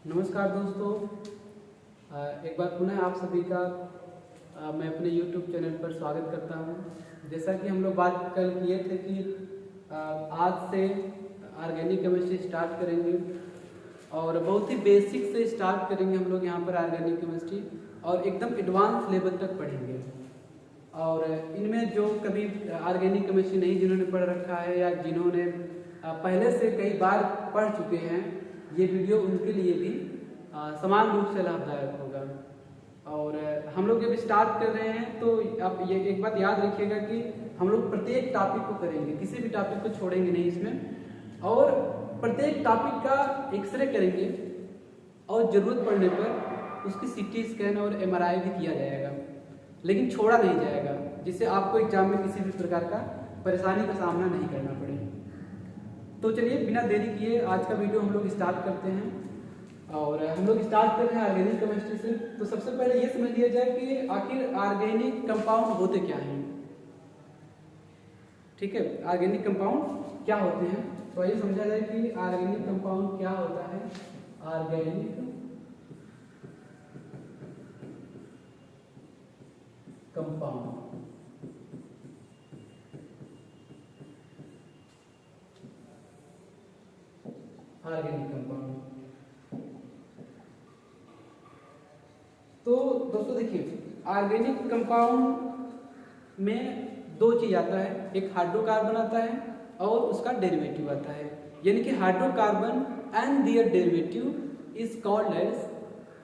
नमस्कार दोस्तों, एक बार पुनः आप सभी का मैं अपने YouTube चैनल पर स्वागत करता हूं। जैसा कि हम लोग बात कल किए थे कि आज से ऑर्गेनिक केमिस्ट्री स्टार्ट करेंगे और बहुत ही बेसिक से स्टार्ट करेंगे हम लोग यहाँ पर ऑर्गेनिक केमिस्ट्री और एकदम एडवांस लेवल तक पढ़ेंगे। और इनमें जो कभी ऑर्गेनिक केमिस्ट्री नहीं जिन्होंने पढ़ रखा है या जिन्होंने पहले से कई बार पढ़ चुके हैं, ये वीडियो उनके लिए भी समान रूप से लाभदायक होगा। और हम लोग जब स्टार्ट कर रहे हैं तो आप ये एक बात याद रखिएगा कि हम लोग प्रत्येक टॉपिक को करेंगे, किसी भी टॉपिक को छोड़ेंगे नहीं इसमें, और प्रत्येक टॉपिक का एक्सरे करेंगे और ज़रूरत पड़ने पर उसकी सीटी स्कैन और एमआरआई भी किया जाएगा, लेकिन छोड़ा नहीं जाएगा, जिससे आपको एग्जाम में किसी भी प्रकार का परेशानी का सामना नहीं करना पड़े। तो चलिए बिना देरी किए आज का वीडियो हम लोग स्टार्ट करते हैं। और हम लोग स्टार्ट कर रहे हैं ऑर्गेनिक केमिस्ट्री से। तो सबसे पहले ये समझ लिया जाए कि आखिर ऑर्गेनिक कंपाउंड होते क्या हैं। ठीक है, ऑर्गेनिक कंपाउंड क्या होते हैं, तो ये समझा जाए कि ऑर्गेनिक कंपाउंड क्या होता है। Organic compound organic compound. तो दोस्तों देखिए, ऑर्गेनिक कंपाउंड में दो चीज आता है, एक हाइड्रोकार्बन आता है और उसका डेरिवेटिव आता है। यानी कि hydrocarbon and their derivative is called as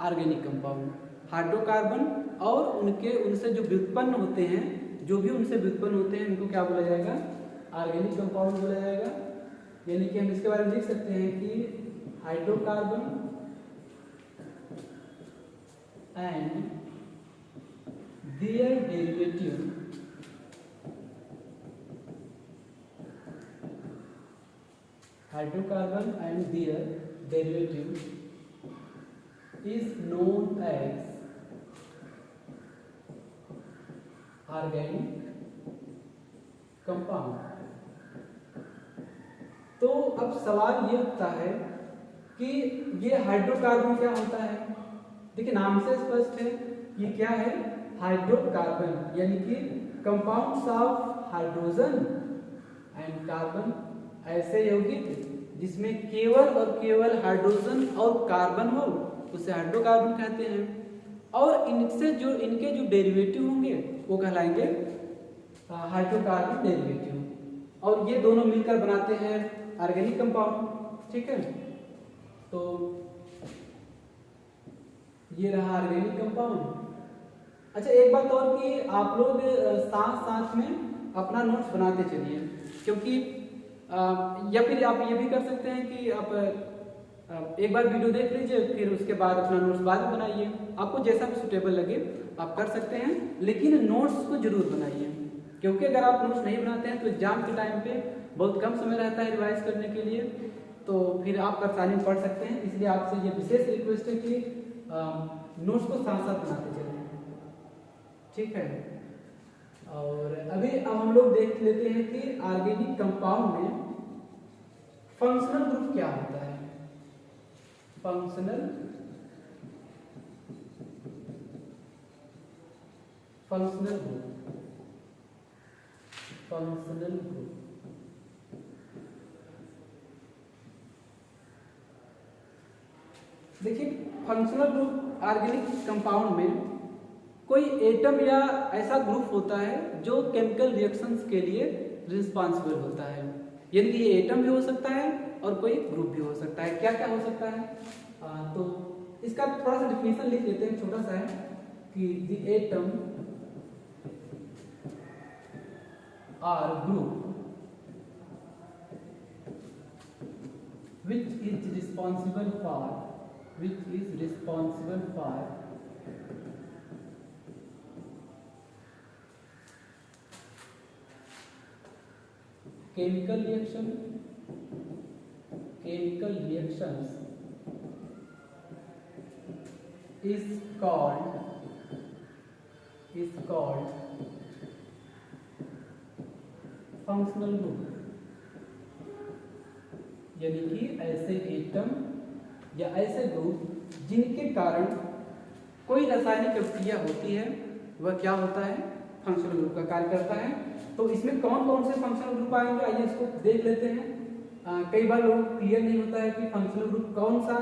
organic compound. Hydrocarbon और उनसे जो व्युत्पन्न होते हैं, जो भी उनसे व्युत्पन्न होते हैं, उनको क्या बोला जाएगा, ऑर्गेनिक कंपाउंड बोला जाएगा। यानी कि हम इसके बारे में लिख सकते हैं कि hydrocarbon and their derivative hydrocarbon and their derivative is known as organic compound. तो अब सवाल ये उठता है कि ये हाइड्रोकार्बन क्या होता है। देखिए नाम से स्पष्ट है, ये क्या है, हाइड्रोकार्बन, यानी कि compounds of hydrogen and carbon, ऐसे यौगिक जिसमें केवल और केवल हाइड्रोजन और कार्बन हो उसे हाइड्रोकार्बन कहते हैं। और इनके जो डेरिवेटिव होंगे वो कहलाएंगे हाइड्रोकार्बन डेरिवेटिव, और ये दोनों मिलकर बनाते हैं ऑर्गेनिक कंपाउंड। ठीक है, तो ये रहा ऑर्गेनिक कंपाउंड। अच्छा, एक बात और कि आप लोग साथ साथ में अपना नोट्स बनाते चलिए, क्योंकि या फिर आप ये भी कर सकते हैं कि आप एक बार वीडियो देख लीजिए, फिर उसके बाद अपना नोट्स बाद में बनाइए। आपको जैसा भी सुटेबल लगे आप कर सकते हैं, लेकिन नोट्स को जरूर बनाइए, क्योंकि अगर आप नोट्स नहीं बनाते हैं तो एग्जाम के टाइम पे बहुत कम समय रहता है रिवाइज करने के लिए, तो फिर आप परेशानी में पढ़ सकते हैं। इसलिए आपसे ये विशेष रिक्वेस्ट है कि नोट्स को साथ साथ बनाते चलें। ठीक है, और अब हम लोग देख लेते हैं कि ऑर्गेनिक कंपाउंड में फंक्शनल ग्रुप क्या होता है। फंक्शनल ग्रुप देखिए, फंक्शनल ग्रुप ऑर्गेनिक कंपाउंड में कोई एटम या ऐसा ग्रुप होता है जो केमिकल रिएक्शंस के लिए रिस्पॉन्सिबल होता है। यानी कि ये एटम भी हो सकता है और कोई ग्रुप भी हो सकता है। क्या क्या हो सकता है, तो इसका थोड़ा सा डिफिनेशन लिख लेते हैं, छोटा सा है कि the atom or group which is responsible for chemical reactions is called functional group. यानी कि ऐसे एटम या ऐसे ग्रुप जिनके कारण कोई रासायनिक अभिक्रिया होती है वह क्या होता है, फंक्शनल ग्रुप का कार्य करता है। तो इसमें कौन कौन से फंक्शनल ग्रुप आएंगे, आइए इसको देख लेते हैं। कई बार लोगों को क्लियर नहीं होता है कि फंक्शनल ग्रुप कौन सा,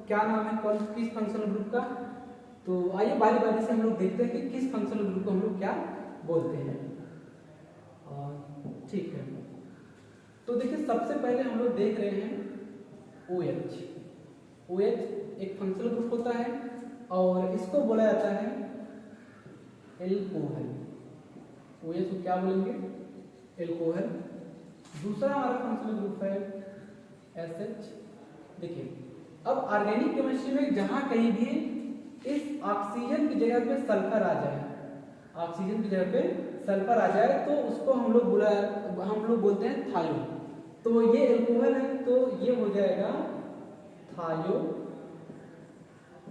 क्या नाम है, कौन किस फंक्शनल ग्रुप का। तो आइए बारी बारी से हम लोग देखते हैं कि किस फंक्शनल ग्रुप को हम लोग क्या बोलते हैं। ठीक है, तो देखिए सबसे पहले हम लोग देख रहे हैं OH। OH एक फंक्शनल ग्रुप होता है और इसको बोला जाता है एल्कोहल। OH को क्या बोलेंगे, एल्कोहल। दूसरा हमारा फंक्शनल ग्रुप है SH। देखिए अब ऑर्गेनिक केमिस्ट्री में जहां कहीं भी इस ऑक्सीजन की जगह पे सल्फर आ जाए, ऑक्सीजन की जगह पे सल्फर आ जाए तो उसको हम लोग बोलते हैं थायो। तो ये एल्कोहल है तो ये हो जाएगा थायो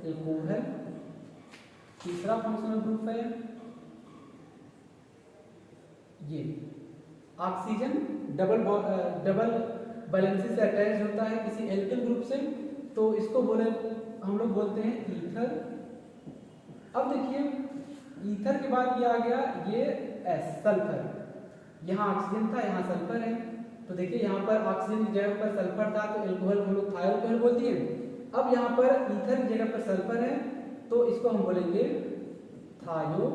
एल्कोहल। तीसरा फंक्शनल ग्रुप है ये ऑक्सीजन डबल वैलेंसी से अटैच होता है किसी एल्किल ग्रुप से, तो इसको हम लोग बोलते हैं ईथर। अब देखिए ईथर के बाद ये आ गया ये S सल्फर। यहाँ ऑक्सीजन था, यहाँ सल्फर है, तो देखिए यहाँ पर ऑक्सीजन की जगह पर सल्फर था तो एल्कोहल को हम लोग थायो एल्कोहल बोल दिए। अब यहाँ पर ईथर की जगह पर सल्फर है तो इसको हम बोलेंगे थायो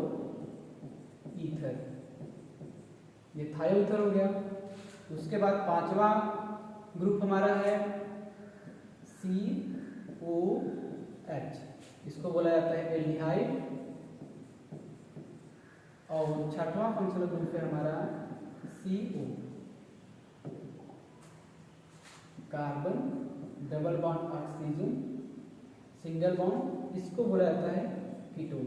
ईथर। ये थायो ईथर हो गया। उसके बाद पांचवा ग्रुप हमारा है COH। इसको बोला जाता है एल्डिहाइड। और छठवां फंक्शनल ग्रुप है हमारा CO, carbon double bond oxygen single bond, इसको बोला जाता है कीटोन।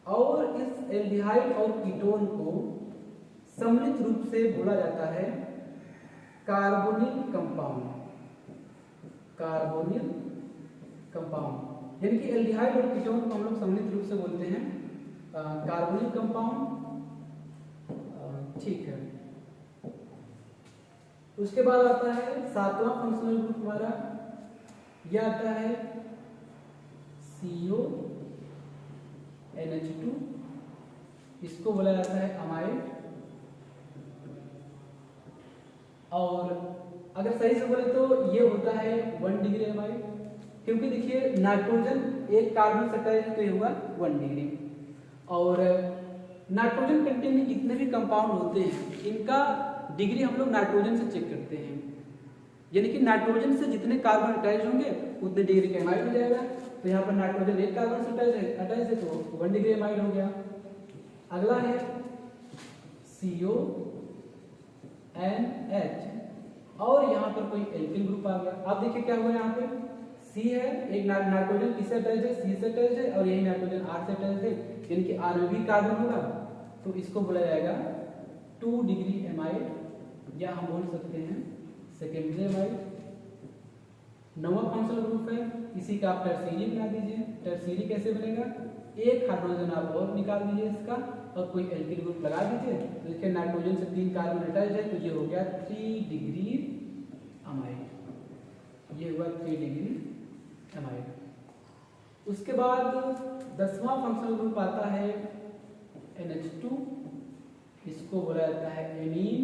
और इस एल्डिहाइड और कीटोन को सम्मिलित रूप से बोला जाता है कार्बोनिल कंपाउंड। कार्बोनिल कंपाउंड यानी कि एल्डिहाइड और कीटोन को हम लोग सम्मिलित रूप से बोलते हैं कार्बोनिल कंपाउंड। ठीक है, उसके बाद आता है सातवां फंक्शनल ग्रुप हमारा, यह आता है CONH2। इसको बोला जाता है अमाइड। और अगर सही से बोले तो ये होता है 1 डिग्री अमाइड, क्योंकि देखिए नाइट्रोजन एक कार्बन से अटैच है तो ये हुआ 1 डिग्री। और नाइट्रोजन कंटेनिंग जितने भी कंपाउंड होते हैं इनका डिग्री हम लोग नाइट्रोजन से चेक करते हैं, यानी कि नाइट्रोजन से जितने कार्बन अटैच होंगे उतने डिग्री का एमाइड हो जाएगा। तो यहाँ पर नाइट्रोजन एक कार्बन से अटैच है तो 1 डिग्री एमाइड हो गया। अगला है CONH और यहाँ पर कोई एल्किल ग्रुप आ गया। अब देखिए क्या हुआ, यहाँ पे C है, एक नाइट्रोजन किससे अटैच है, C से अटैच है, और यही नाइट्रोजन R से अटैच है, यानी कि R में भी कार्बन होगा तो इसको बोला जाएगा 2 डिग्री एमाइड, या हम बोल सकते हैं सेकेंडरी एमाइड। नौवां फंक्शनल ग्रुप है, इसी का आप टर्सीरी बना दीजिए। टर्सीरी कैसे बनेगा, एक हाइड्रोजन आप और निकाल दीजिए इसका और कोई एल्किल ग्रुप लगा दीजिए, तो देखिए नाइट्रोजन से 3 कार्बन अटैच है तो ये हो गया 3 डिग्री अमाइड। ये हुआ 3 डिग्री अमाइड। उसके बाद 10वां फंक्शनल ग्रुप आता है NH2। इसको बोला जाता है एमीन।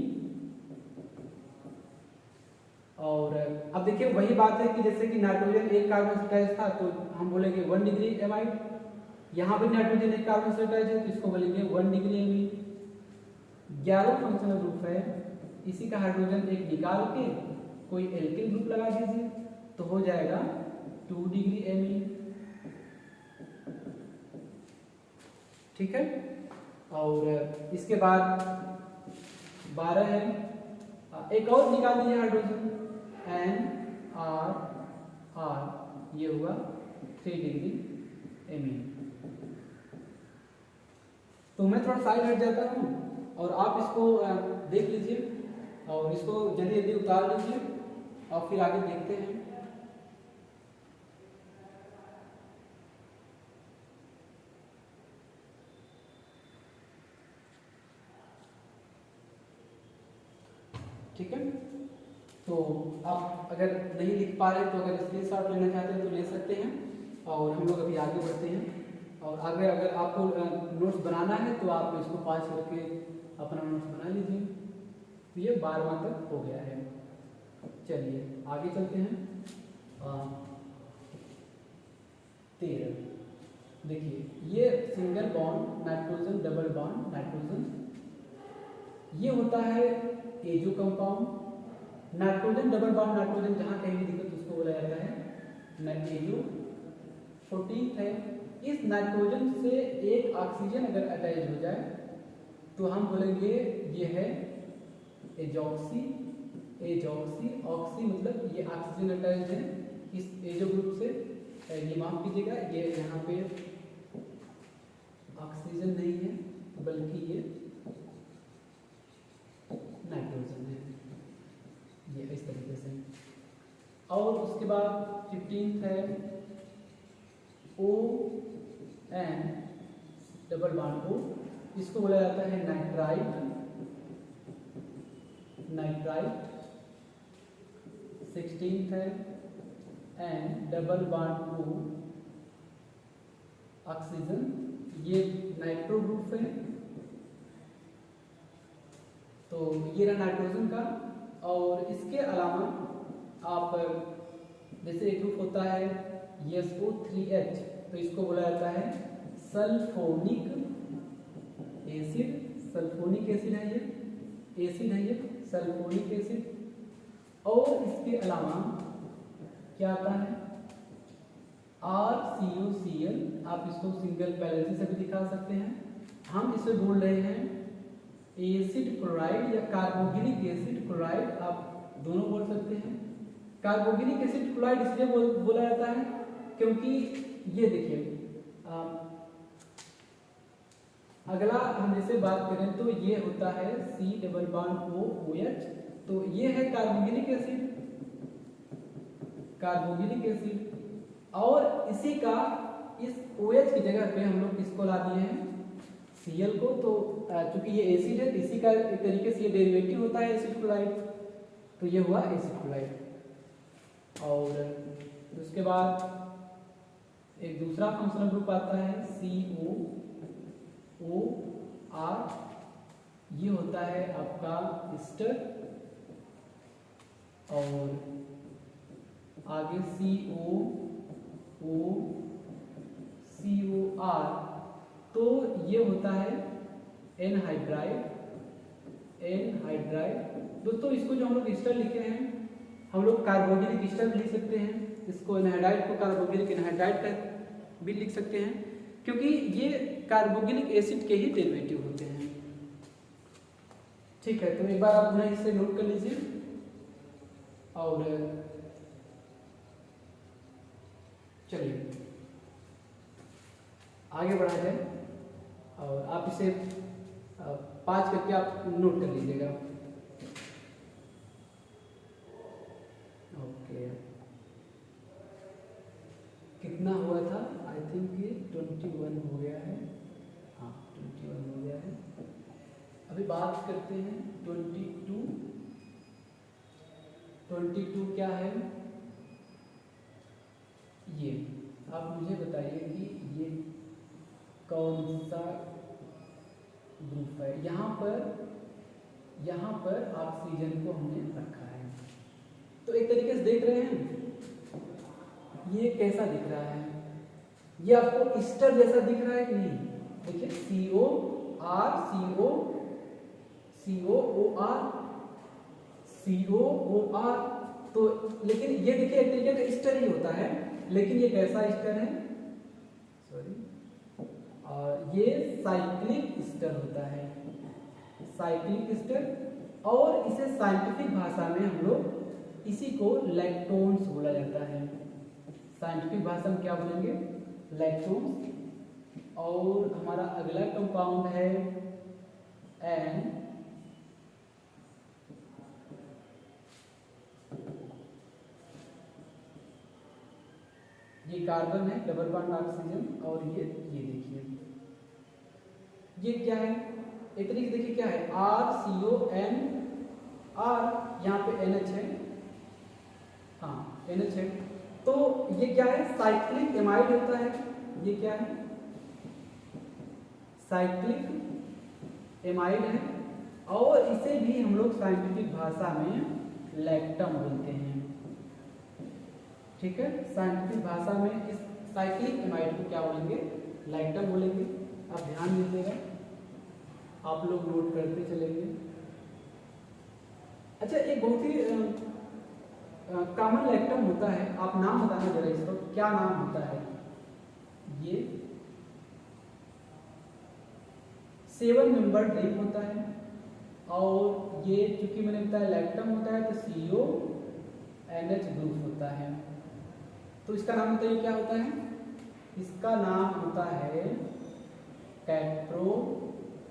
और अब देखिए वही बात है कि जैसे कि नाइट्रोजन एक कार्बन से अटैच था तो हम बोलेंगे 1 डिग्री एमाइड, यहाँ भी नाइट्रोजन एक कार्बन से अटैच है तो इसको बोलेंगे 1 डिग्री एमीन। 11वां फंक्शनल ग्रुप है, इसी का हाइड्रोजन एक निकाल के कोई एल्किल ग्रुप लगा दीजिए तो हो जाएगा 2 डिग्री एमीन। ठीक है, और इसके बाद 12 है, एक और निकाल दीजिए हाइड्रोजन NR, ये हुआ 3 डिग्री एमीन। तो मैं थोड़ा साइड हट जाता हूँ और आप इसको देख लीजिए और इसको जल्दी जल्दी उतार लीजिए और फिर आगे देखते हैं। ठीक है, तो आप अगर नहीं लिख पा रहे तो अगर स्क्रीनशॉट लेना चाहते हैं तो ले सकते हैं, और हम लोग अभी आगे बढ़ते हैं। और अगर आपको नोट्स बनाना है तो आप इसको पास करके अपना नोट्स बना लीजिए। तो ये 12वां तक हो गया है। चलिए आगे चलते हैं। 13 देखिए, ये single bond nitrogen, double bond nitrogen, ये होता है azo compound. Nitrogen double bond nitrogen जहाँ कहीं भी दिक्कत उसको बोला जाता है एजो। 14 है, इस नाइट्रोजन से एक ऑक्सीजन अगर अटैच हो जाए तो हम बोलेंगे ये है एजॉक्सी। एजॉक्सी, ऑक्सी मतलब ये ऑक्सीजन अटैच है इस एजो ग्रुप से। ये माफ कीजिएगा, ये यहाँ पे ऑक्सीजन नहीं है बल्कि ये नाइट्रोजन है, ये इस तरीके से। और उसके बाद 15 है O N double bond O, इसको बोला जाता है नाइट्राइट। नाइट्राइट 16 है N double bond O oxygen, ये नाइट्रो ग्रुप है। तो ये रहा नाइट्रोजन का। और इसके अलावा आप जैसे एक ग्रुप होता है SO3H, तो इसको बोला जाता है सल्फोनिक एसिड। सल्फोनिक एसिड है ये, एसिड है ये सल्फोनिक एसिड। और इसके अलावा क्या आता है RCOCl, आप इसको सिंगल पैलेंसी से भी दिखा सकते हैं। हम इसे बोल रहे हैं एसिड क्लोराइड या कार्बोक्सिलिक एसिड क्लोराइड, आप दोनों बोल सकते हैं। कार्बोक्सिलिक एसिड क्लोराइड इसलिए बोला जाता है क्योंकि ये देखिए, अगला हम जैसे बात करें तो ये होता है C डबल बॉन्ड OH, तो ये है कार्बोक्सिलिक एसिड। कार्बोक्सिलिक एसिड, और इसी का इस OH की जगह पे हम लोग किसको ला दिए हैं Cl को। तो चूंकि ये एसिड है, इसी का एक तरीके से ये डेरिवेटिव होता है एसिड क्लोराइड, तो ये हुआ एसिड क्लोराइड। और उसके बाद एक दूसरा फंक्शनल ग्रुप आता है COOR, ये होता है आपका एस्टर। और आगे COR, तो ये होता है एनहाइड्राइड। दोस्तों इसको जो हम लोग एस्टर लिखे हैं, हम लोग कार्बोक्सिलिक एस्टर भी लिख सकते हैं, इसको एनहाइड्राइड को कार्बोक्सिलिक एनहाइड्राइड भी लिख सकते हैं, क्योंकि ये कार्बोक्सिलिक एसिड के ही डेरिवेटिव होते हैं। ठीक है, तो एक बार आप पुनः इसे नोट कर लीजिए। और चलिए आगे बढ़ा जाए, और आप इसे 5 करके आप नोट कर लीजिएगा। ओके, कितना हुआ था? आई थिंक ये 21 हो गया है। हाँ 21 हो गया है। अभी बात करते हैं 22 क्या है ये, आप मुझे बताइए कि ये कौन सा ग्रुप है। यहाँ पर ऑक्सीजन को हमने रखा है, तो एक तरीके से देख रहे हैं ये कैसा दिख रहा है, ये आपको ईस्टर जैसा दिख रहा है कि नहीं? देखिए COR, तो लेकिन ये देखिए एक तरीके का ईस्टर ही होता है, लेकिन ये कैसा ईस्टर है? ये साइक्लिक ईस्टर होता है, साइक्लिक ईस्टर। और इसे साइंटिफिक भाषा में हम लोग इसी को लैक्टोन्स बोला जाता है। साइंटिफिक भाषा में क्या बोलेंगे? लैक्टोन्स। और हमारा अगला कंपाउंड है एन ये कार्बन है, डबल बॉन्ड ऑक्सीजन। और ये देखिए ये क्या है, एक तरीके से देखिए क्या है, RCON, R यहाँ पे NH है, हाँ NH है। तो ये क्या है, साइक्लिक एमाइड होता है। ये क्या है, साइक्लिक एमाइड है, और इसे भी हम लोग साइंटिफिक भाषा में लैक्टम बोलते हैं। ठीक है, साइंटिफिक भाषा में इस साइक्लिक एमाइड को क्या बोलेंगे, लैक्टम बोलेंगे। आप ध्यान दीजिएगा, आप लोग नोट करते चलेंगे। अच्छा, एक बहुत ही कॉमन लैक्टम होता है, आप नाम बताना जरा इसका, क्या नाम होता है। ये 7 मेंबर ड्रिंक होता है, और ये चूंकि मैंने बताया लैक्टम होता है तो CONH ग्रुप होता है। तो इसका नाम बताइए क्या होता है, इसका नाम होता है कैप्रोलैक्टम।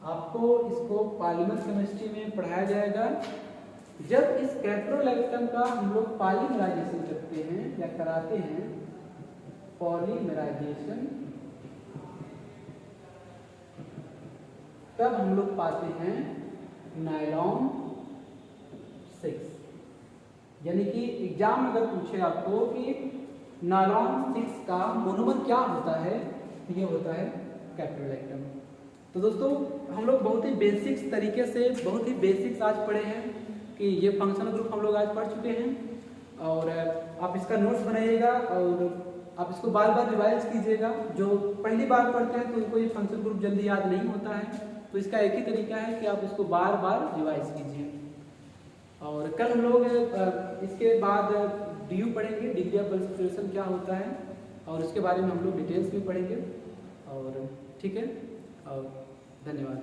आपको इसको पॉलीमर केमिस्ट्री में पढ़ाया जाएगा। जब इस कैप्रोलैक्टम का हम लोग पॉलीमराइजेशन करते हैं या कराते हैं, पॉलीमराइजेशन, तब हम लोग पाते हैं नायलॉन 6। यानी कि एग्जाम अगर पूछे आपको कि नायलॉन 6 का मोनोमर क्या होता है, तो ये होता है कैप्रोलैक्टम। तो दोस्तों, हम लोग बहुत ही बेसिक्स तरीके से, बहुत ही बेसिक्स आज पढ़े हैं कि ये फंक्शनल ग्रुप हम लोग आज पढ़ चुके हैं। और आप इसका नोट्स बनाइएगा और आप इसको बार बार रिवाइज कीजिएगा। जो पहली बार पढ़ते हैं तो उनको ये फंक्शनल ग्रुप जल्दी याद नहीं होता है, तो इसका एक ही तरीका है कि आप इसको बार बार रिवाइज कीजिए। और कल हम लोग इसके बाद DU पढ़ेंगे, डिग्री ऑफ कंसंट्रेशन क्या होता है, और उसके बारे में हम लोग डिटेल्स भी पढ़ेंगे। और ठीक है, और धन्यवाद।